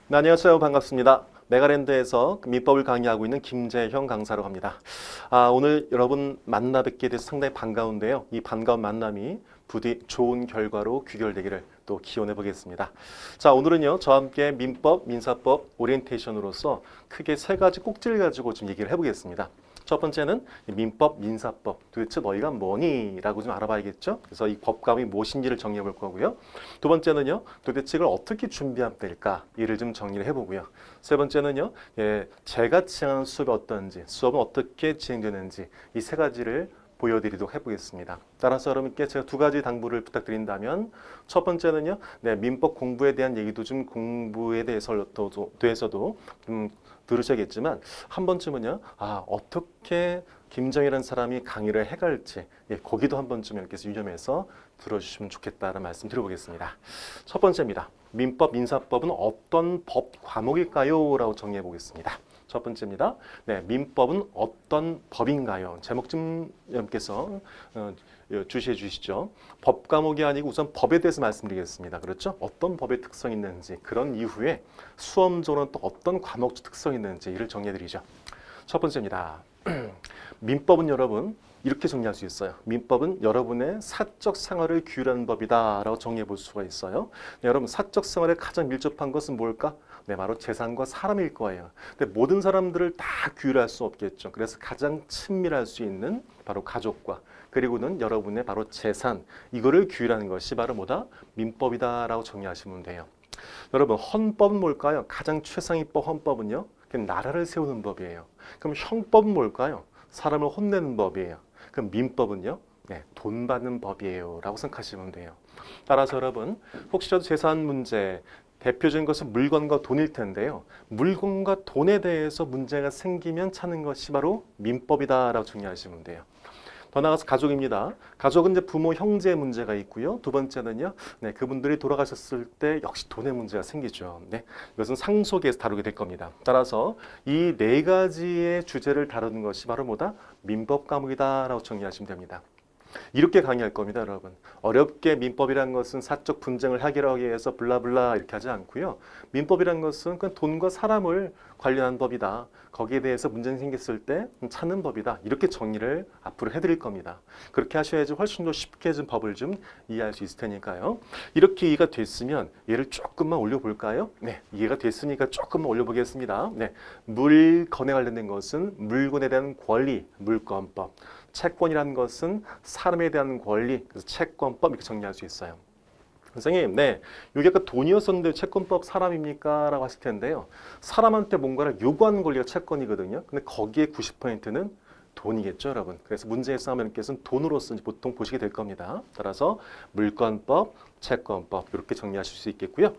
네, 안녕하세요. 반갑습니다. 메가랜드에서 민법을 강의하고 있는 김재형 강사로 합니다. 오늘 여러분 만나 뵙게 돼서 상당히 반가운데요. 이 반가운 만남이 부디 좋은 결과로 귀결되기를 또 기원해 보겠습니다. 자, 오늘은요. 저와 함께 민법, 민사법 오리엔테이션으로서 크게 세 가지 꼭지를 가지고 좀 얘기를 해보겠습니다. 첫 번째는 민법, 민사법. 도대체 너희가 뭐니? 라고 좀 알아봐야겠죠? 그래서 이 법감이 무엇인지를 정리해 볼 거고요. 두 번째는요. 도대체 이걸 어떻게 준비하면 될까? 이를 좀 정리를 해보고요. 세 번째는요. 제가 진행하는 수업이 어떤지, 수업은 어떻게 진행되는지 이 세 가지를 보여드리도록 해보겠습니다. 따라서 여러분께 제가 두 가지 당부를 부탁드린다면 첫 번째는요. 민법 공부에 대한 얘기도 좀 공부에 대해서도 좀 들으셔야겠지만 한 번쯤은요. 어떻게 김정일이라는 사람이 강의를 해갈지 거기도 한 번쯤 이렇게 유념해서 들어주시면 좋겠다는 말씀 드려보겠습니다. 첫 번째입니다. 민법, 민사법은 어떤 법 과목일까요? 라고 정리해 보겠습니다. 첫 번째입니다. 민법은 어떤 법인가요? 제목 좀 여러분께서 주시해 주시죠. 법 과목이 아니고 우선 법에 대해서 말씀드리겠습니다. 그렇죠? 어떤 법의 특성이 있는지 그런 이후에 수험적으로는 또 어떤 과목 특성이 있는지 이를 정리해 드리죠. 첫 번째입니다. 민법은 여러분 이렇게 정리할 수 있어요. 민법은 여러분의 사적 생활을 규율하는 법이다 라고 정리해 볼 수가 있어요. 여러분 사적 생활에 가장 밀접한 것은 뭘까? 바로 재산과 사람일 거예요. 근데 모든 사람들을 다 규율할 수 없겠죠. 그래서 가장 친밀할 수 있는 바로 가족과 그리고는 여러분의 바로 재산 이거를 규율하는 것이 바로 뭐다? 민법이다 라고 정리하시면 돼요. 여러분 헌법은 뭘까요? 가장 최상위 법 헌법은요. 나라를 세우는 법이에요. 그럼 형법은 뭘까요? 사람을 혼내는 법이에요. 그럼 민법은요? 돈 받는 법이에요 라고 생각하시면 돼요. 따라서 여러분 혹시라도 재산 문제 대표적인 것은 물건과 돈일 텐데요. 물건과 돈에 대해서 문제가 생기면 찾는 것이 바로 민법이다 라고 정리하시면 돼요. 더 나아가서 가족입니다. 가족은 이제 부모, 형제 문제가 있고요. 두 번째는요. 그분들이 돌아가셨을 때 역시 돈의 문제가 생기죠. 이것은 상속에서 다루게 될 겁니다. 따라서 이 네 가지의 주제를 다루는 것이 바로 뭐다? 민법 과목이다 라고 정리하시면 됩니다. 이렇게 강의할 겁니다, 여러분. 어렵게 민법이라는 것은 사적 분쟁을 해결하기 위해서 블라블라 이렇게 하지 않고요. 민법이라는 것은 그냥 돈과 사람을 관련한 법이다. 거기에 대해서 문제가 생겼을 때 찾는 법이다. 이렇게 정리를 앞으로 해드릴 겁니다. 그렇게 하셔야지 훨씬 더 쉽게 좀 법을 좀 이해할 수 있을 테니까요. 이렇게 이해가 됐으면 얘를 조금만 올려볼까요? 이해가 됐으니까 조금만 올려보겠습니다. 물건에 관련된 것은 물건에 대한 권리, 물권법. 채권이라는 것은 사람에 대한 권리, 그래서 채권법 이렇게 정리할 수 있어요. 선생님, 여기 아까 돈이었었는데 채권법 사람입니까? 라고 하실 텐데요. 사람한테 뭔가를 요구하는 권리가 채권이거든요. 근데 거기에 90%는 돈이겠죠, 여러분. 그래서 문제의 싸움께서는 돈으로서 보통 보시게 될 겁니다. 따라서 물권법, 채권법 이렇게 정리하실 수 있겠고요.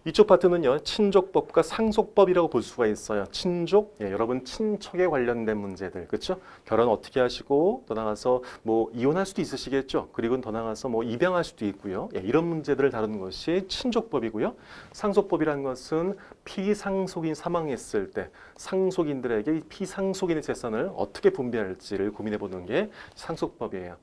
이쪽 파트는요. 친족법과 상속법이라고 볼 수가 있어요. 친족, 여러분 친척에 관련된 문제들, 그렇죠? 결혼 어떻게 하시고 더 나가서 뭐 이혼할 수도 있으시겠죠. 그리고 더 나가서 뭐 입양할 수도 있고요. 이런 문제들을 다루는 것이 친족법이고요. 상속법이라는 것은 피상속인 사망했을 때 상속인들에게 피상속인의 재산을 어떻게 분배할지를 고민해 보는 게 상속법이에요.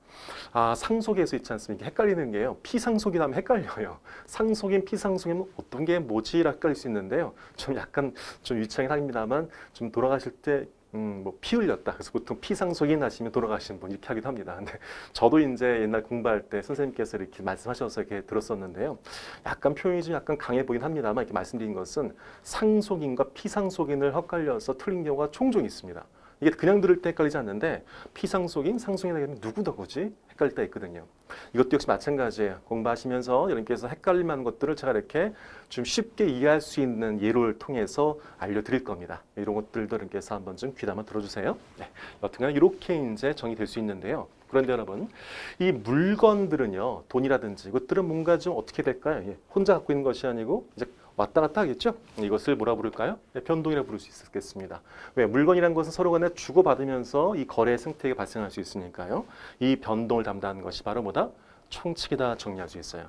상속에서 있지 않습니까? 헷갈리는 게요. 피상속인 하면 헷갈려요. 상속인, 피상속인 어떤 게 뭐지? 헷갈릴 수 있는데요. 좀 약간 좀 유치하긴 합니다만 좀 돌아가실 때 피 흘렸다. 그래서 보통 피상속인 하시면 돌아가시는 분 이렇게 하기도 합니다. 근데 저도 이제 옛날 공부할 때 선생님께서 이렇게 말씀하셔서 이렇게 들었었는데요. 약간 표현이 좀 약간 강해 보긴 합니다만 이렇게 말씀드린 것은 상속인과 피상속인을 헷갈려서 틀린 경우가 종종 있습니다. 이게 그냥 들을 때 헷갈리지 않는데 피상속인, 상속인에게는 누구다 굳이 헷갈릴 때 있거든요. 이것도 역시 마찬가지예요. 공부하시면서 여러분께서 헷갈릴 만한 것들을 제가 이렇게 좀 쉽게 이해할 수 있는 예를 통해서 알려드릴 겁니다. 이런 것들도 여러분께서 한번 좀 귀담아 들어주세요. 여튼간 이렇게 이제 정의될 수 있는데요. 그런데 여러분, 이 물건들은요, 돈이라든지 이것들은 뭔가 좀 어떻게 될까요? 혼자 갖고 있는 것이 아니고 이제 왔다 갔다 하겠죠? 이것을 뭐라 부를까요? 변동이라 부를 수 있겠습니다. 왜? 물건이라는 것은 서로 간에 주고받으면서 이 거래 생태계가 발생할 수 있으니까요. 이 변동을 담당하는 것이 바로 뭐다? 총칙이다 정리할 수 있어요.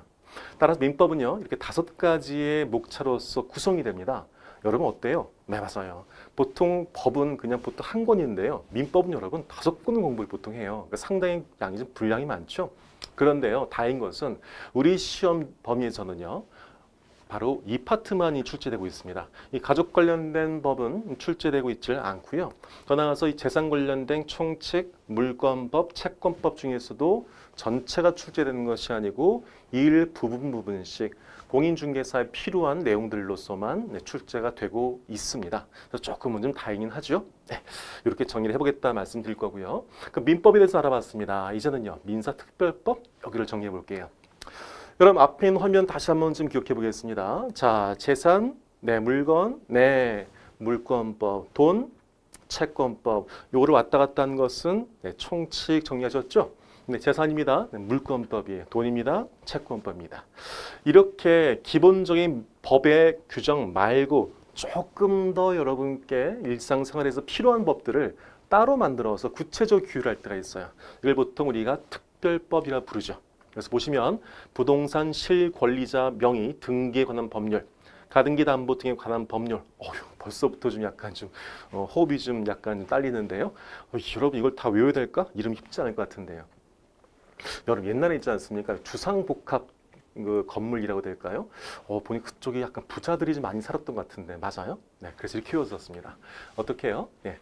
따라서 민법은요. 이렇게 5가지의 목차로서 구성이 됩니다. 여러분 어때요? 네, 맞아요. 보통 법은 그냥 보통 한 권인데요. 민법은 여러분 5권을 공부를 보통 해요. 그러니까 상당히 양이 좀 분량이 많죠. 그런데요. 다행인 것은 우리 시험 범위에서는요. 바로 이 파트만이 출제되고 있습니다. 이 가족 관련된 법은 출제되고 있지 않고요. 더 나아가서 이 재산 관련된 총칙, 물권법, 채권법 중에서도 전체가 출제되는 것이 아니고 일부분씩 공인중개사에 필요한 내용들로서만 출제가 되고 있습니다. 그래서 조금은 좀 다행이긴 하죠. 네, 이렇게 정리를 해보겠다 말씀드릴 거고요. 그 민법에 대해서 알아봤습니다. 이제는요, 민사특별법 여기를 정리해 볼게요. 여러분 앞에 있는 화면 다시 한번 좀 기억해 보겠습니다. 자, 재산, 네, 물건, 네, 물권법, 돈, 채권법. 요거를 왔다 갔다 하는 것은 네, 총칙 정리하셨죠? 네, 재산입니다. 네, 물권법이에요. 돈입니다. 채권법입니다. 이렇게 기본적인 법의 규정 말고 조금 더 여러분께 일상생활에서 필요한 법들을 따로 만들어서 구체적 규율할 때가 있어요. 이걸 보통 우리가 특별법이라 부르죠. 그래서 보시면 부동산 실권리자 명의 등기에 관한 법률, 가등기 담보 등에 관한 법률. 벌써부터 좀 약간 좀 호흡이 좀 약간 딸리는데요. 여러분 이걸 다 외워야 될까? 이름 쉽지 않을 것 같은데요. 여러분 옛날에 있지 않습니까? 주상복합 그 건물이라고 될까요? 보니 그쪽에 약간 부자들이 좀 많이 살았던 것 같은데 맞아요? 네, 그래서 이렇게 키워졌습니다. 어떻게 해요? 예.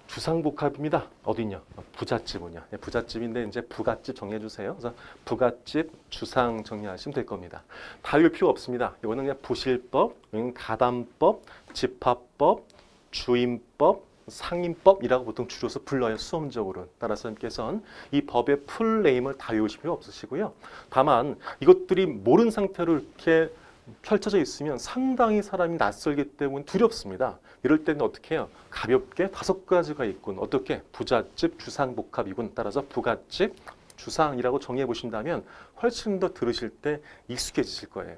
주상복합입니다. 어디냐? 부잣집은요. 네, 부잣집인데 이제 부갓집 정리해 주세요. 그래서 부갓집 주상 정리하시면 될 겁니다. 다 외울 필요 없습니다. 이거는 그냥 부실법, 가담법, 집합법, 주임법, 상임법이라고 보통 줄여서 불러요. 수험적으로. 따라서 선생님께서는 이 법의 풀 네임을 다 외우실 필요 없으시고요. 다만 이것들이 모르는 상태로 이렇게 펼쳐져 있으면 상당히 사람이 낯설기 때문에 두렵습니다. 이럴 때는 어떻게 해요? 가볍게 5가지가 있군. 어떻게? 부잣집, 주상복합이군. 따라서 부갓집, 주상이라고 정리해 보신다면 훨씬 더 들으실 때 익숙해지실 거예요.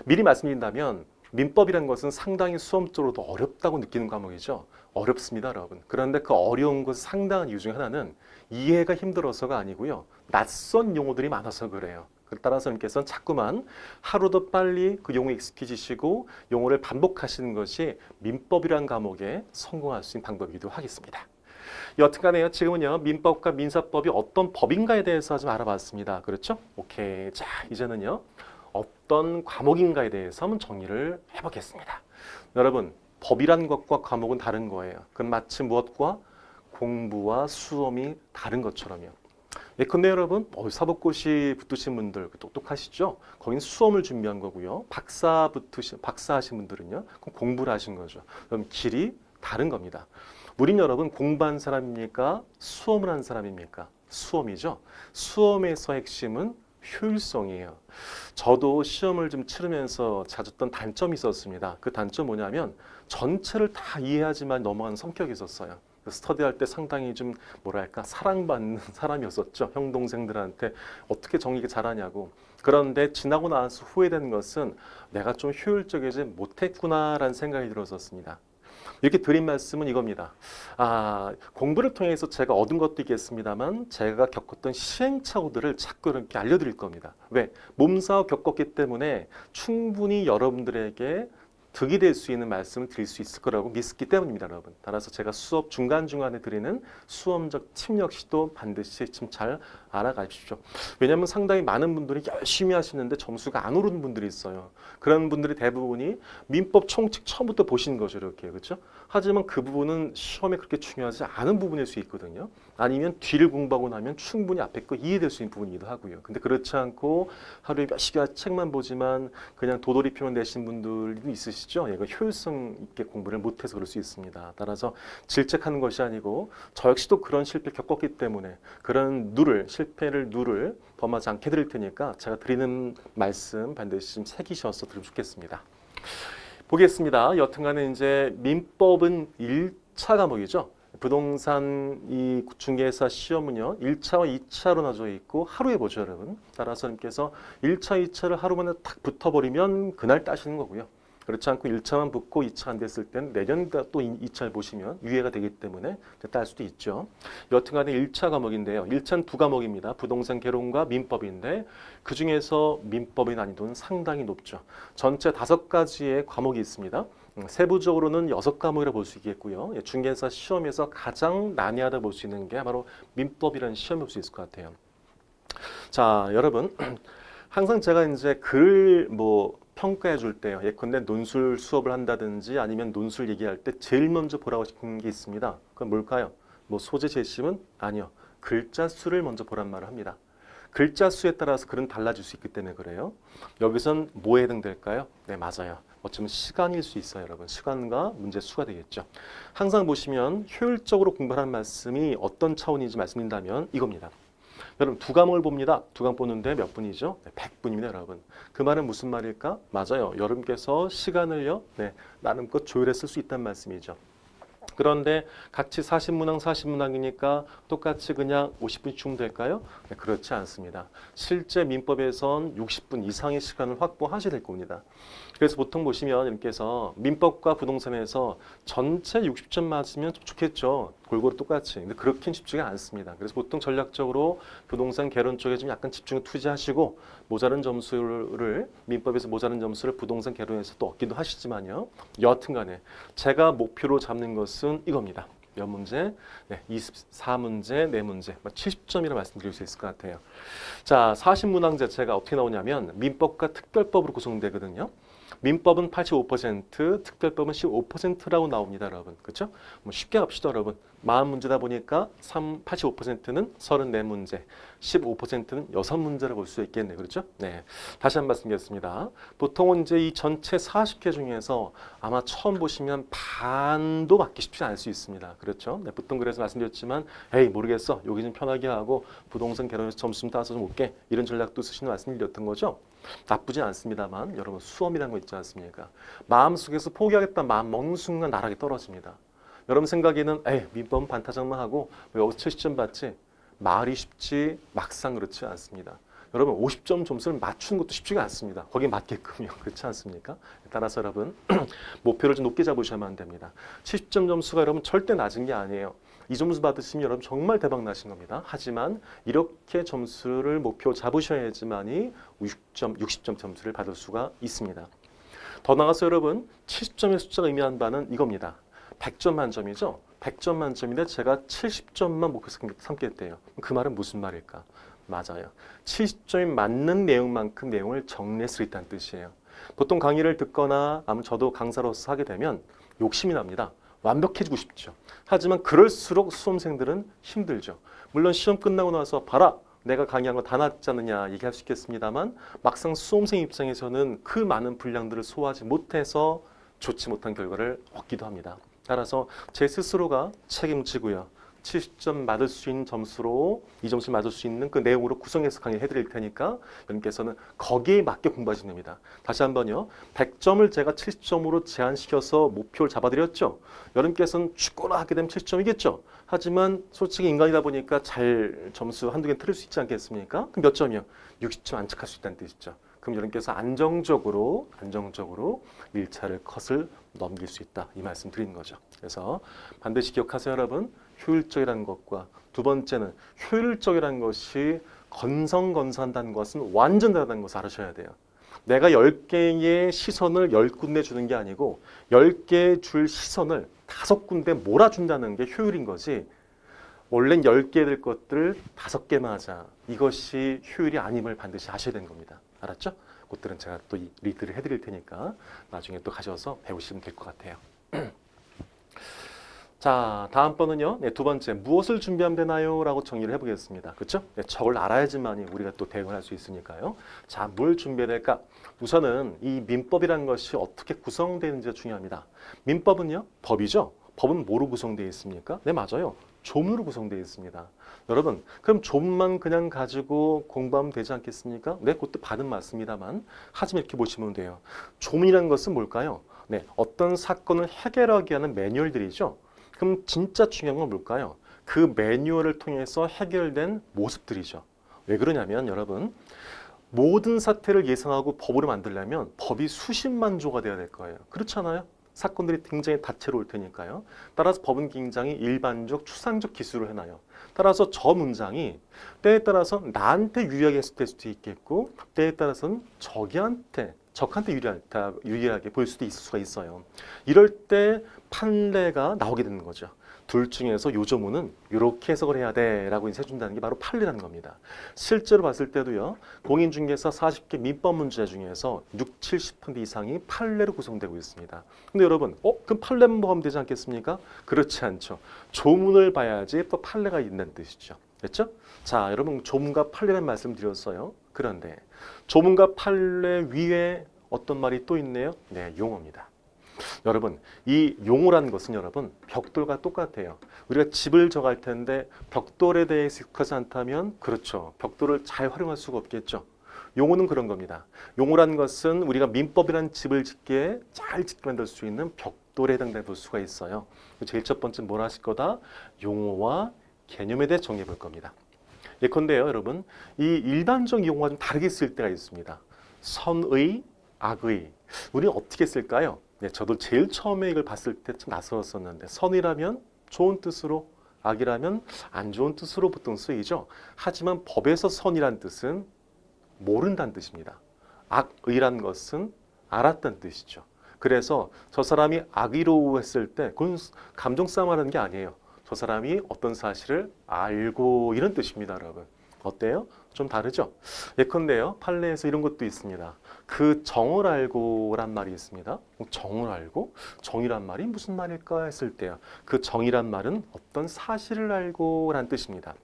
미리 말씀드린다면 민법이라는 것은 상당히 수험적으로도 어렵다고 느끼는 과목이죠. 어렵습니다, 여러분. 그런데 그 어려운 것의 상당한 이유 중 하나는 이해가 힘들어서가 아니고요. 낯선 용어들이 많아서 그래요. 따라서 선생님께서는 자꾸만 하루도 빨리 그 용어에 익숙해지시고 용어를 반복하시는 것이 민법이라는 과목에 성공할 수 있는 방법이기도 하겠습니다. 여튼간에요. 지금은요. 민법과 민사법이 어떤 법인가에 대해서 좀 알아봤습니다. 그렇죠? 오케이. 자, 이제는요. 어떤 과목인가에 대해서 한번 정리를 해보겠습니다. 여러분, 법이란 것과 과목은 다른 거예요. 그건 마치 무엇과 공부와 수험이 다른 것처럼요. 예컨대 여러분, 사법고시 붙으신 분들 똑똑하시죠? 거긴 수험을 준비한 거고요. 박사 하신 분들은요, 그럼 공부를 하신 거죠. 그럼 길이 다른 겁니다. 우린 여러분 공부한 사람입니까? 수험을 한 사람입니까? 수험이죠. 수험에서 핵심은 효율성이에요. 저도 시험을 좀 치르면서 찾았던 단점이 있었습니다. 그 단점 뭐냐면 전체를 다 이해하지만 넘어가는 성격이 있었어요. 스터디할 때 상당히 좀 뭐랄까 사랑받는 사람이었었죠. 형 동생들한테 어떻게 정리가 잘하냐고. 그런데 지나고 나서 후회되는 것은 내가 좀 효율적이지 못했구나라는 생각이 들었었습니다. 이렇게 드린 말씀은 이겁니다. 공부를 통해서 제가 얻은 것도 있겠습니다만 제가 겪었던 시행착오들을 자꾸 이렇게 알려드릴 겁니다. 왜? 몸소 겪었기 때문에 충분히 여러분들에게 득이 될 수 있는 말씀을 드릴 수 있을 거라고 믿기 때문입니다, 여러분. 따라서 제가 수업 중간중간에 드리는 수험적 팁 역시도 반드시 좀 잘 알아가십시오. 왜냐하면 상당히 많은 분들이 열심히 하시는데 점수가 안 오르는 분들이 있어요. 그런 분들이 대부분이 민법 총칙 처음부터 보시는 거죠, 이렇게. 그렇죠? 하지만 그 부분은 시험에 그렇게 중요하지 않은 부분일 수 있거든요. 아니면 뒤를 공부하고 나면 충분히 앞에 거 이해될 수 있는 부분이기도 하고요. 근데 그렇지 않고 하루에 몇 시간 책만 보지만 그냥 도돌이표만 내신 분들도 있으시죠? 얘가 효율성 있게 공부를 못해서 그럴 수 있습니다. 따라서 질책하는 것이 아니고 저 역시도 그런 실패를 겪었기 때문에 그런 실패를 범하지 않게 드릴 테니까 제가 드리는 말씀 반드시 좀 새기셔서 들으면 좋겠습니다. 보겠습니다. 여튼간에 이제 민법은 1차 과목이죠. 부동산 이 중개사 시험은요 1차와 2차로 나눠져 있고 하루에 보죠, 여러분. 따라서 님께서 1차, 2차를 하루 만에 탁 붙어버리면 그날 따시는 거고요. 그렇지 않고 1차만 붙고 2차 안 됐을 때는 내년 또 2차를 보시면 유예가 되기 때문에 딸 수도 있죠. 여튼간에 1차 과목인데요. 1차는 두 과목입니다. 부동산 개론과 민법인데 그중에서 민법의 난이도는 상당히 높죠. 전체 5가지의 과목이 있습니다. 세부적으로는 6과목이라고 볼 수 있겠고요. 중개사 시험에서 가장 난이하다 볼 수 있는 게 바로 민법이라는 시험이 볼 수 있을 것 같아요. 자, 여러분. 항상 제가 이제 평가해 줄 때요. 예컨대 논술 수업을 한다든지 아니면 논술 얘기할 때 제일 먼저 보라고 싶은 게 있습니다. 그건 뭘까요? 뭐 소재 제시문? 아니요. 글자 수를 먼저 보란 말을 합니다. 글자 수에 따라서 글은 달라질 수 있기 때문에 그래요. 여기선 뭐에 해당될까요? 네, 맞아요. 어쩌면 시간일 수 있어요, 여러분. 시간과 문제 수가 되겠죠. 항상 보시면 효율적으로 공부하는 말씀이 어떤 차원인지 말씀드린다면 이겁니다. 여러분 두 과목을 봅니다. 두 과목 보는데 몇 분이죠? 네, 100분입니다, 여러분. 그 말은 무슨 말일까? 맞아요. 여러분께서 시간을요, 네, 나름껏 조율해 쓸 수 있다는 말씀이죠. 그런데 같이 40문항 40문항이니까 똑같이 그냥 50분 주면 될까요? 네, 그렇지 않습니다. 실제 민법에선 60분 이상의 시간을 확보하셔야 될 겁니다. 그래서 보통 보시면 이렇게 해서 민법과 부동산에서 전체 60점 맞으면 좋겠죠. 골고루 똑같이. 근데 그렇게는 쉽지가 않습니다. 그래서 보통 전략적으로 부동산 개론 쪽에 좀 약간 집중을 투자하시고 모자른 점수를 민법에서 모자른 점수를 부동산 개론에서 또 얻기도 하시지만요. 여하튼간에 제가 목표로 잡는 것은 이겁니다. 몇 문제? 네, 24문제, 4문제, 70점이라 말씀드릴 수 있을 것 같아요. 자, 40문항 자체가 어떻게 나오냐면 민법과 특별법으로 구성되거든요. 민법은 85%, 특별법은 15%라고 나옵니다, 여러분. 그렇죠? 뭐 쉽게 합시다, 여러분. 40문제다 보니까 85%는 34문제, 15%는 6문제라고 볼 수 있겠네요. 그렇죠? 네. 다시 한 번 말씀드리겠습니다. 보통은 이제 이 전체 40개 중에서 아마 처음 보시면 반도 맞기 쉽지 않을 수 있습니다. 그렇죠? 네, 보통 그래서 말씀드렸지만 에이 모르겠어. 여기 좀 편하게 하고 부동산 개론에서 점수 좀 따서 좀 올게. 이런 전략도 쓰시는 말씀드렸던 거죠. 나쁘진 않습니다만 여러분 수험이라는 거 있지 않습니까? 마음속에서 포기하겠다 마음 먹는 순간 나락이 떨어집니다. 여러분 생각에는 에이 민법 반타작만 하고 여기서 70점 받지 말이 쉽지 막상 그렇지 않습니다. 여러분 50점 점수를 맞추는 것도 쉽지가 않습니다. 거기에 맞게끔요. 그렇지 않습니까? 따라서 여러분 목표를 좀 높게 잡으셔야만 됩니다. 70점 점수가 여러분 절대 낮은 게 아니에요. 이 점수 받으시면 여러분 정말 대박 나신 겁니다. 하지만 이렇게 점수를 목표 잡으셔야지만이 60점 점수를 받을 수가 있습니다. 더 나아가서 여러분 70점의 숫자가 의미하는 바는 이겁니다. 100점 만점이죠. 100점 만점인데 제가 70점만 목표 삼겠대요. 그 말은 무슨 말일까? 맞아요. 70점이 맞는 내용만큼 내용을 정리할 수 있다는 뜻이에요. 보통 강의를 듣거나 아니면 저도 강사로서 하게 되면 욕심이 납니다. 완벽해지고 싶죠. 하지만 그럴수록 수험생들은 힘들죠. 물론 시험 끝나고 나서 봐라 내가 강의한 거 다 낫지 않느냐 얘기할 수 있겠습니다만 막상 수험생 입장에서는 그 많은 분량들을 소화하지 못해서 좋지 못한 결과를 얻기도 합니다. 따라서 제 스스로가 책임지고요. 70점 맞을 수 있는 점수로 이 점수를 맞을 수 있는 그 내용으로 구성해서 강의를 해드릴 테니까 여러분께서는 거기에 맞게 공부하시면 됩니다. 다시 한번요. 100점을 제가 70점으로 제한시켜서 목표를 잡아드렸죠. 여러분께서는 죽거나 하게 되면 70점이겠죠. 하지만 솔직히 인간이다 보니까 잘 점수 한두 개 틀릴 수 있지 않겠습니까? 그럼 몇 점이요? 60점 안착할 수 있다는 뜻이죠. 그럼 여러분께서 안정적으로 1차를 컷을 넘길 수 있다. 이 말씀 드리는 거죠. 그래서 반드시 기억하세요, 여러분. 효율적이라는 것과 두 번째는 효율적이라는 것이 건성건사한다는 것은 완전 다르다는 것을 알으셔야 돼요. 내가 10개의 시선을 10군데 주는 게 아니고 10개 줄 시선을 5군데 몰아준다는 게 효율인 거지. 원래는 10개 될 것들을 5개만 하자. 이것이 효율이 아님을 반드시 아셔야 되는 겁니다. 알았죠? 그것들은 제가 또 리드를 해드릴 테니까 나중에 또 가셔서 배우시면 될 것 같아요. 자, 다음번은요. 네, 두 번째, 무엇을 준비하면 되나요? 라고 정리를 해보겠습니다. 그렇죠? 네, 저걸 알아야지만이 우리가 또 대응을 할 수 있으니까요. 자, 뭘 준비해야 될까? 우선은 이 민법이라는 것이 어떻게 구성되는지가 중요합니다. 민법은요, 법이죠. 법은 뭐로 구성되어 있습니까? 네, 맞아요. 조문으로 구성되어 있습니다. 여러분, 그럼 조문만 그냥 가지고 공부하면 되지 않겠습니까? 네, 그것도 받은 맞습니다만 하지만 이렇게 보시면 돼요. 조문이라는 것은 뭘까요? 네, 어떤 사건을 해결하기 위한 매뉴얼들이죠. 그럼 진짜 중요한 건 뭘까요? 그 매뉴얼을 통해서 해결된 모습들이죠. 왜 그러냐면 여러분, 모든 사태를 예상하고 법으로 만들려면 법이 수십만 조가 돼야 될 거예요. 그렇잖아요? 사건들이 굉장히 다채로울 테니까요. 따라서 법은 굉장히 일반적, 추상적 기술을 해놔요. 따라서 저 문장이 때에 따라서 나한테 유리하게 해석될 수도 있겠고 때에 따라서는 적한테 유리하게 보일 수도 있을 수가 있어요. 이럴 때 판례가 나오게 되는 거죠. 둘 중에서 요 조문은 이렇게 해석을 해야 돼라고 이제 해준다는 게 바로 판례라는 겁니다. 실제로 봤을 때도요. 공인중개사 40개 민법 문제 중에서 6, 70% 이상이 판례로 구성되고 있습니다. 근데 여러분, 그럼 판례만 보면 되지 않겠습니까? 그렇지 않죠. 조문을 봐야지 또 판례가 있는 뜻이죠. 됐죠? 자, 여러분 조문과 판례라는 말씀 드렸어요. 그런데 조문과 판례 위에 어떤 말이 또 있네요. 네, 용어입니다. 여러분, 이 용어라는 것은 여러분 벽돌과 똑같아요. 우리가 집을 져갈 텐데 벽돌에 대해서 익숙하지 않다면 그렇죠. 벽돌을 잘 활용할 수가 없겠죠. 용어는 그런 겁니다. 용어라는 것은 우리가 민법이라는 집을 짓기에 잘 짓게 만들 수 있는 벽돌에 해당될 수가 있어요. 제일 첫 번째 뭘 하실 거다? 용어와 개념에 대해 정리해 볼 겁니다. 예컨대요, 여러분, 이 일반적 용어가 좀 다르게 쓸 때가 있습니다. 선의, 악의. 우리는 어떻게 쓸까요? 네, 저도 제일 처음에 이걸 봤을 때 좀 낯설었었는데 선이라면 좋은 뜻으로, 악이라면 안 좋은 뜻으로 보통 쓰이죠. 하지만 법에서 선이란 뜻은 모른다는 뜻입니다. 악의란 것은 알았다는 뜻이죠. 그래서 저 사람이 악의로 했을 때 그건 감정 싸움하는 게 아니에요. 저 사람이 어떤 사실을 알고 이런 뜻입니다, 여러분. 어때요? 좀 다르죠? 예컨대요, 판례에서 이런 것도 있습니다. 그 정을 알고란 말이 있습니다. 정을 알고? 정이란 말이 무슨 말일까 했을 때요. 그 정이란 말은 어떤 사실을 알고란 뜻입니다.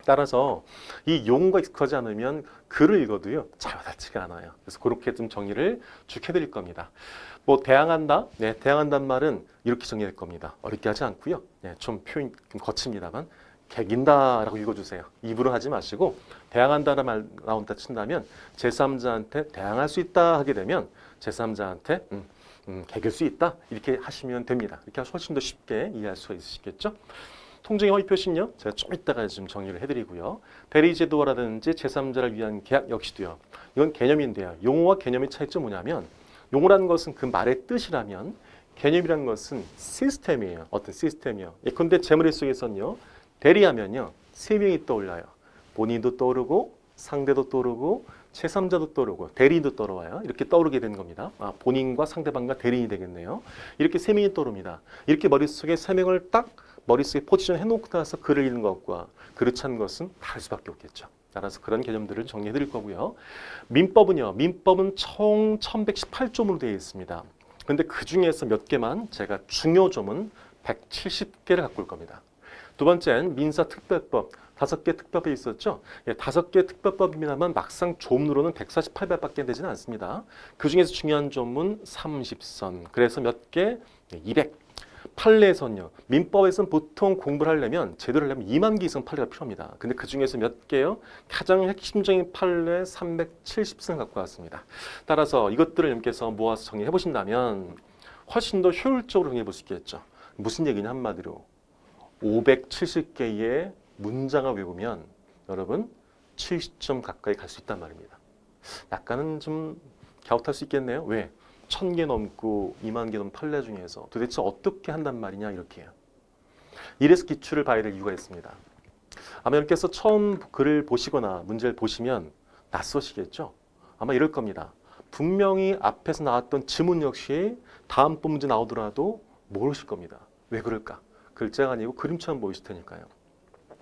따라서 이 용어가 익숙하지 않으면 글을 읽어도요 잘 와닿지가 않아요. 그래서 그렇게 좀 정의를 쭉 해드릴 겁니다. 뭐 대항한다? 네, 대항한다는 말은 이렇게 정의할 겁니다. 어렵게 하지 않고요. 네, 좀 표현 좀 거칩니다만 개긴다라고 읽어주세요. 입으로 하지 마시고 대항한다는 말 나온다 친다면 제3자한테 대항할 수 있다 하게 되면 제3자한테 개길 수 있다 이렇게 하시면 됩니다. 이렇게 훨씬 더 쉽게 이해할 수가 있으시겠죠? 통정의 허위 표시는요. 제가 좀 이따가 좀 정리를 해드리고요. 대리제도라든지 제3자를 위한 계약 역시도요. 이건 개념인데요. 용어와 개념의 차이점이 뭐냐면 용어라는 것은 그 말의 뜻이라면 개념이라는 것은 시스템이에요. 어떤 시스템이요. 예컨대 재물의 속에서는요. 대리하면요. 세 명이 떠올라요. 본인도 떠오르고 상대도 떠오르고 제3자도 떠오르고 대리인도 떠올라요. 이렇게 떠오르게 되는 겁니다. 본인과 상대방과 대리인이 되겠네요. 이렇게 세 명이 떠오릅니다. 이렇게 머릿속에 세 명을 딱 머릿속에 포지션 해놓고 나서 글을 읽는 것과 그렇지 않은 것은 다를 수밖에 없겠죠. 따라서 그런 개념들을 정리해 드릴 거고요. 민법은요. 민법은 총 1118조문으로 되어 있습니다. 그런데 그중에서 몇 개만 제가 중요조문 170개를 갖고 올 겁니다. 두 번째는 민사특별법 5개 특별법이 있었죠. 5개 특별법입니다만 막상 조문으로는 148배밖에 되지는 않습니다. 그중에서 중요한 조문 30선. 그래서 몇 개? 200. 판례에서는요. 민법에서는 보통 공부를 하려면 제대로 하려면 2만 개 이상 판례가 필요합니다. 근데 그중에서 몇 개요? 가장 핵심적인 판례 370선 갖고 왔습니다. 따라서 이것들을 여러분께서 모아서 정리해 보신다면 훨씬 더 효율적으로 정리해 볼 수 있겠죠. 무슨 얘기냐 한마디로 570개의 문장을 외우면 여러분 70점 가까이 갈 수 있단 말입니다. 약간은 좀 갸웃할 수 있겠네요. 왜? 1000개 넘고 2만 개 넘는 판례 중에서 도대체 어떻게 한단 말이냐 이렇게 해요. 이래서 기출을 봐야 될 이유가 있습니다. 아마 여러분께서 처음 글을 보시거나 문제를 보시면 낯서시겠죠? 아마 이럴 겁니다. 분명히 앞에서 나왔던 지문 역시 다음 번 문제 나오더라도 모르실 겁니다. 왜 그럴까? 글자가 아니고 그림처럼 보이실 테니까요.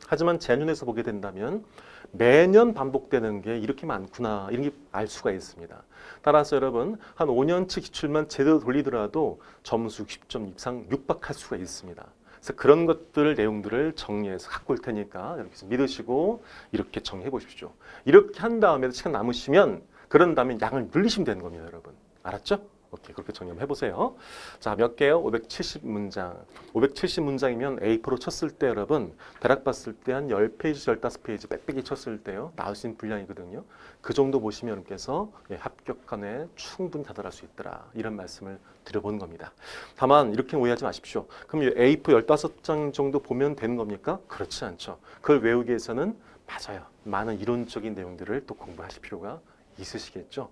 하지만 제 눈에서 보게 된다면 매년 반복되는 게 이렇게 많구나 이런 게 알 수가 있습니다. 따라서 여러분 한 5년치 기출만 제대로 돌리더라도 점수 60점 이상 육박할 수가 있습니다. 그래서 그런 것들 내용들을 정리해서 갖고 올 테니까 이렇게 믿으시고 이렇게 정리해 보십시오. 이렇게 한 다음에 시간 남으시면 그런 다음에 양을 늘리시면 되는 겁니다, 여러분. 알았죠? 오케이, 그렇게 정리 한번 해보세요. 자, 몇 개요? 570문장. 570문장이면 A4로 쳤을 때 여러분 대략 봤을 때 한 10페이지, 15페이지 빽빽이 쳤을 때요. 나올 수 있는 분량이거든요. 그 정도 보시면 여러분께서 합격간에 충분히 다다를 수 있더라. 이런 말씀을 드려보는 겁니다. 다만 이렇게 오해하지 마십시오. 그럼 A4 15장 정도 보면 되는 겁니까? 그렇지 않죠. 그걸 외우기 위해서는 맞아요. 많은 이론적인 내용들을 또 공부하실 필요가 있으시겠죠.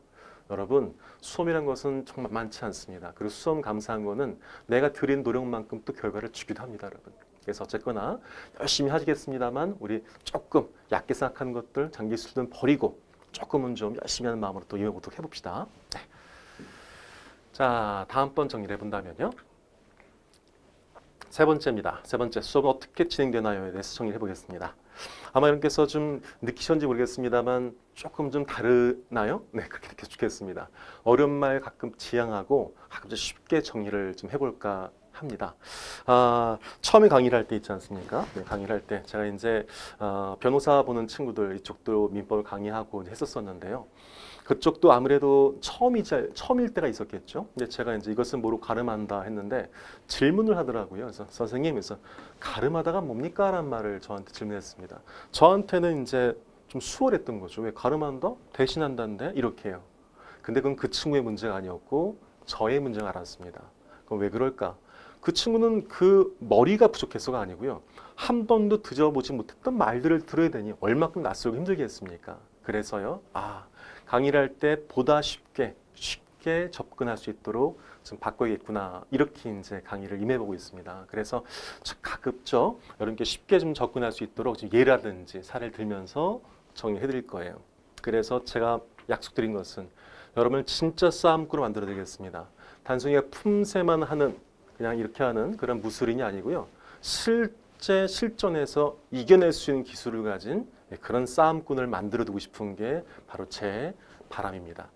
여러분 수험이란 것은 정말 많지 않습니다. 그리고 수험 감사한 거는 내가 들인 노력만큼 또 결과를 주기도 합니다, 여러분. 그래서 어쨌거나 열심히 하시겠습니다만 우리 조금 얕게 생각하는 것들 장기 수준은 버리고 조금은 좀 열심히 하는 마음으로 또 이해보도록 해봅시다. 네. 자, 다음번 정리를 해본다면요. 세 번째입니다. 세 번째, 수업은 어떻게 진행되나요에 대해서 정리를 해보겠습니다. 아마 여러분께서 좀 느끼셨는지 모르겠습니다만 조금 좀 다르나요? 네, 그렇게 느껴지겠습니다. 어려운 말 가끔 지양하고 가끔 좀 쉽게 정리를 좀 해볼까 합니다. 처음에 강의를 할 때 있지 않습니까? 네, 강의를 할 때 제가 이제 변호사 보는 친구들 이쪽도 민법을 강의하고 했었었는데요. 그쪽도 아무래도 처음일 때가 있었겠죠. 근데 제가 이제 이것은 뭐로 가름한다 했는데 질문을 하더라고요. 그래서 선생님, 그래서 가름하다가 뭡니까? 라는 말을 저한테 질문했습니다. 저한테는 이제 좀 수월했던 거죠. 왜 가름한다? 대신한다는데? 이렇게 해요. 근데 그건 그 친구의 문제가 아니었고 저의 문제가 알았습니다. 그럼 왜 그럴까? 그 친구는 그 머리가 부족해서가 아니고요. 한 번도 들어보지 못했던 말들을 들어야 되니 얼마큼 낯설고 힘들겠습니까? 그래서요. 강의를 할 때 보다 쉽게 접근할 수 있도록 좀 바꿔야겠구나. 이렇게 이제 강의를 임해보고 있습니다. 그래서 가급적 여러분께 쉽게 좀 접근할 수 있도록 좀 예라든지 사례를 들면서 정리해드릴 거예요. 그래서 제가 약속드린 것은 여러분을 진짜 싸움꾼으로 만들어드리겠습니다. 단순히 품새만 하는 그냥 이렇게 하는 그런 무술인이 아니고요. 실제 실전에서 이겨낼 수 있는 기술을 가진 그런 싸움꾼을 만들어두고 싶은 게 바로 제 바람입니다.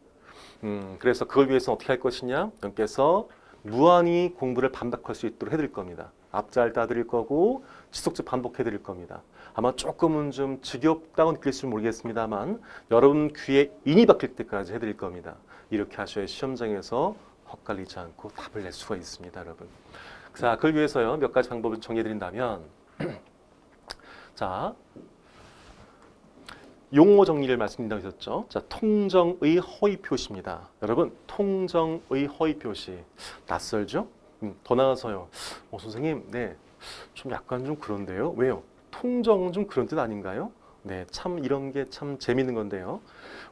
그래서 그걸 위해서 어떻게 할 것이냐? 여러분께서 무한히 공부를 반복할 수 있도록 해드릴 겁니다. 앞잘 따드릴 거고 지속적으로 반복해드릴 겁니다. 아마 조금은 좀 지겹다고 느낄지 모르겠습니다만 여러분 귀에 인이 박힐 때까지 해드릴 겁니다. 이렇게 하셔야 시험장에서 헛갈리지 않고 답을 낼 수가 있습니다, 여러분. 자, 그걸 위해서요 몇 가지 방법을 정해드린다면 자, 용어 정리를 말씀드린다고 했었죠. 자, 통정의 허위 표시입니다. 여러분, 통정의 허위 표시 낯설죠? 더 나아가서요. 선생님, 네, 좀 약간 좀 그런데요. 왜요? 통정은 좀 그런 뜻 아닌가요? 네, 참 이런 게 참 재밌는 건데요.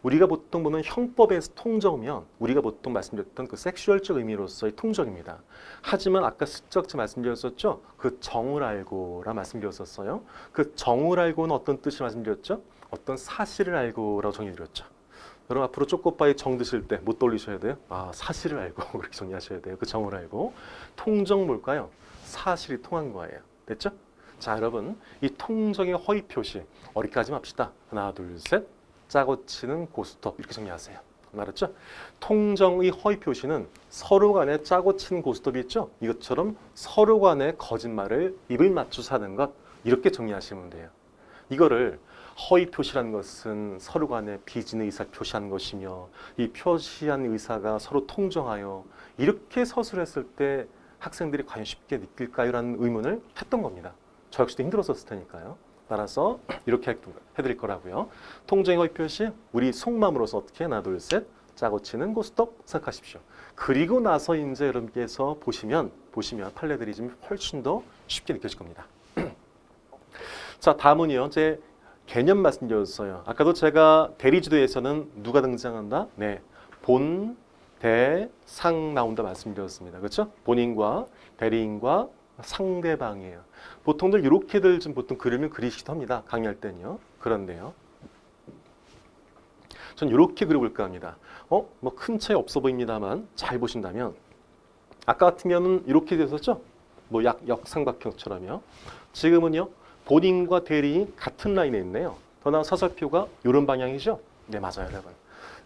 우리가 보통 보면 형법에서 통정이면 우리가 보통 말씀드렸던 그 섹슈얼적 의미로서의 통정입니다. 하지만 아까 슬쩍 말씀드렸었죠. 그 정을 알고라 말씀드렸었어요. 그 정을 알고는 어떤 뜻을 말씀드렸죠? 어떤 사실을 알고라고 정의드렸죠. 여러분 앞으로 쪼꼬바이 정 드실 때 못 돌리셔야 돼요. 사실을 알고 그렇게 정리하셔야 돼요. 그 정을 알고. 통정 뭘까요? 사실이 통한 거예요. 됐죠? 자, 여러분 이 통정의 허위 표시 어디까지 합시다. 하나, 둘, 셋. 짜고 치는 고스톱 이렇게 정리하세요. 알았죠? 통정의 허위 표시는 서로 간에 짜고 치는 고스톱이 있죠? 이것처럼 서로 간에 거짓말을 입을 맞춰서 하는 것 이렇게 정리하시면 돼요. 이거를 허위 표시라는 것은 서로 간에 비진의 의사를 표시하는 것이며 이 표시한 의사가 서로 통정하여 이렇게 서술했을 때 학생들이 과연 쉽게 느낄까요? 라는 의문을 했던 겁니다. 저 역시도 힘들었었을 테니까요. 따라서 이렇게 해드릴 거라고요. 통정의 허위 표시 우리 속마음으로서 어떻게 하나 둘 셋 짜고 치는 고스톱 생각하십시오. 그리고 나서 이제 여러분께서 보시면 판례들이 좀 훨씬 더 쉽게 느껴질 겁니다. 자, 다음은요. 제 개념 말씀드렸어요. 아까도 제가 대리지도에서는 누가 등장한다? 네, 본, 대, 상 나온다 말씀드렸습니다. 그렇죠? 본인과 대리인과 상대방이에요. 보통들 이렇게들 좀 보통 그림을 그리시기도 합니다. 강의할 때는요. 그런데요. 전 이렇게 그려볼까 합니다. 뭐 큰 차이 없어 보입니다만 잘 보신다면 아까 같으면 이렇게 됐었죠? 뭐 역삼각형처럼요. 지금은요. 본인과 대리인이 같은 라인에 있네요. 더 나아 서설표가 이런 방향이죠? 네, 맞아요, 여러분.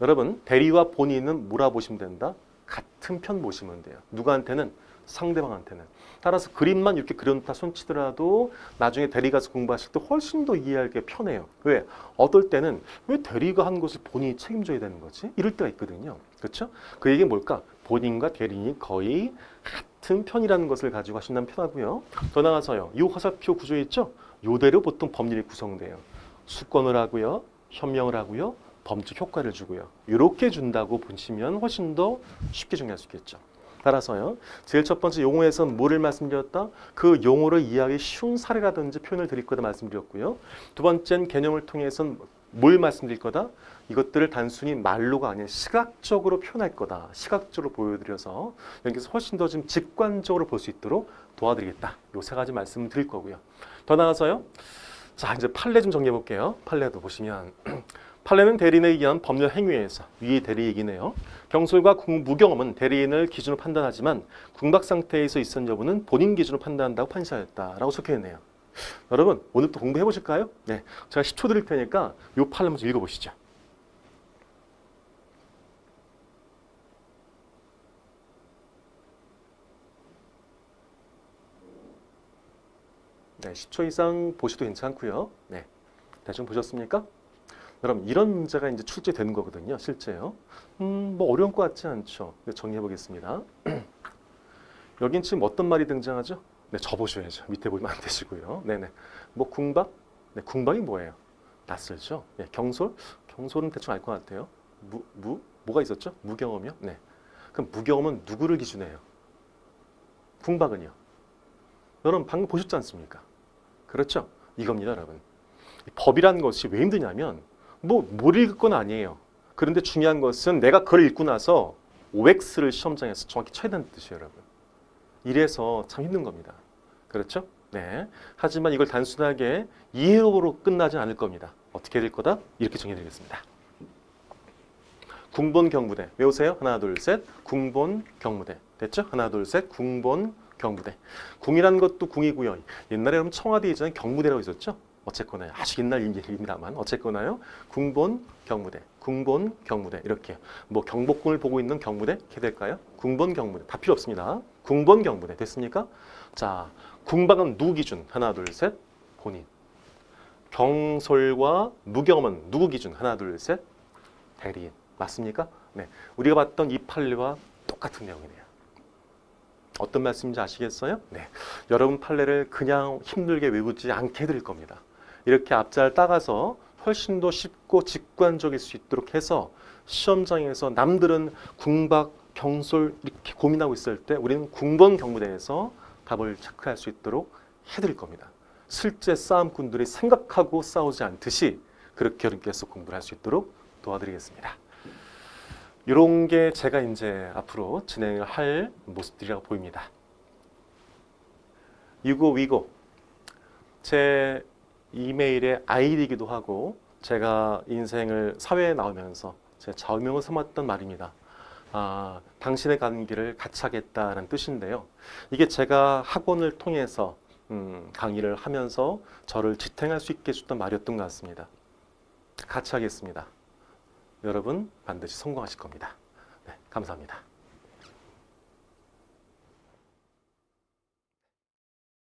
여러분, 대리와 본인은 뭐라 보시면 된다? 같은 편 보시면 돼요. 누구한테는? 상대방한테는. 따라서 그림만 이렇게 그려놓다 손치더라도 나중에 대리 가서 공부하실 때 훨씬 더 이해하기 편해요. 왜? 어떨 때는 왜 대리가 한 것을 본인이 책임져야 되는 거지? 이럴 때가 있거든요. 그렇죠? 그 얘기는 뭘까? 본인과 대리인이 거의 같은 편이라는 것을 가지고 하신다면 편하고요. 더 나아가서요. 이 화살표 구조 있죠? 요대로 보통 법률이 구성돼요. 수권을 하고요. 현명을 하고요. 범죄 효과를 주고요. 이렇게 준다고 보시면 훨씬 더 쉽게 정리할 수 있겠죠. 따라서요. 제일 첫 번째 용어에서는 뭐를 말씀드렸다? 그 용어를 이해하기 쉬운 사례라든지 표현을 드릴 거다 말씀드렸고요. 두 번째는 개념을 통해서는 뭘 말씀드릴 거다? 이것들을 단순히 말로가 아닌 시각적으로 표현할 거다. 시각적으로 보여드려서 여기서 훨씬 더 좀 직관적으로 볼 수 있도록 도와드리겠다. 요 세 가지 말씀을 드릴 거고요. 더 나아가서요. 자, 이제 판례 좀 정리해 볼게요. 판례도 보시면 판례는 대리인에 의한 법률 행위에서 위의 대리이기네요. 경솔과 무경험은 대리인을 기준으로 판단하지만 궁박 상태에서 있었는 여부는 본인 기준으로 판단한다고 판시하였다라고 속해있네요. 여러분 오늘 또 공부해 보실까요? 네, 제가 10초 드릴 테니까 이 판례 먼저 읽어보시죠. 네, 10초 이상 보셔도 괜찮고요. 네, 대충 보셨습니까? 여러분 이런 문제가 이제 출제되는 거거든요. 실제요. 뭐 어려운 것 같지 않죠. 정리해 보겠습니다. 여긴 지금 어떤 말이 등장하죠? 네, 접으셔야죠. 밑에 보면 안 되시고요. 네네. 뭐 궁박? 네, 궁박이 뭐예요? 낯설죠. 네, 경솔? 경솔은 대충 알 것 같아요. 뭐가 있었죠? 무경험이요? 네. 그럼 무경험은 누구를 기준해요? 궁박은요? 여러분 방금 보셨지 않습니까? 그렇죠? 이겁니다, 여러분. 법이라는 것이 왜 힘드냐면 뭘 읽을 건 아니에요. 그런데 중요한 것은 내가 그걸 읽고 나서 OX를 시험장에서 정확히 쳐야 된다는 뜻이에요, 여러분. 이래서 참 힘든 겁니다. 그렇죠? 네. 하지만 이걸 단순하게 이해로 끝나지 않을 겁니다. 어떻게 될 거다? 이렇게 정해드리겠습니다. 궁본 경무대. 외우세요. 하나, 둘, 셋. 궁본 경무대. 됐죠? 하나, 둘, 셋. 궁본 경무대. 궁이라는 것도 궁이고요. 옛날에 여러분 청와대 이전에 경무대라고 있었죠? 어쨌거나 아주 옛날 얘기입니다만 어쨌거나요. 궁본 경무대, 궁본 경무대 이렇게 뭐 경복궁을 보고 있는 경무대 이렇게 될까요? 궁본 경무대 다 필요 없습니다. 궁본 경무대 됐습니까? 자, 궁박은 누구 기준? 하나, 둘, 셋. 본인. 경솔과 무경험은 누구 기준? 하나, 둘, 셋. 대리인. 맞습니까? 네, 우리가 봤던 이 판례와 똑같은 내용이네요. 어떤 말씀인지 아시겠어요? 네, 여러분 판례를 그냥 힘들게 외우지 않게 해드릴 겁니다. 이렇게 앞자를 따가서 훨씬 더 쉽고 직관적일 수 있도록 해서 시험장에서 남들은 궁박, 경솔 이렇게 고민하고 있을 때 우리는 궁본 경무대에서 답을 체크할 수 있도록 해드릴 겁니다. 실제 싸움꾼들이 생각하고 싸우지 않듯이 그렇게 여러분께서 공부를 할 수 있도록 도와드리겠습니다. 이런 게 제가 이제 앞으로 진행을 할 모습들이라고 보입니다. 유고 위고 제 이메일의 아이디이기도 하고 제가 인생을 사회에 나오면서 제 좌우명을 삼았던 말입니다. 당신의 가는 길을 같이 하겠다는 뜻인데요. 이게 제가 학원을 통해서 강의를 하면서 저를 지탱할 수 있게 해줬던 말이었던 것 같습니다. 같이 하겠습니다. 여러분 반드시 성공하실 겁니다. 네, 감사합니다.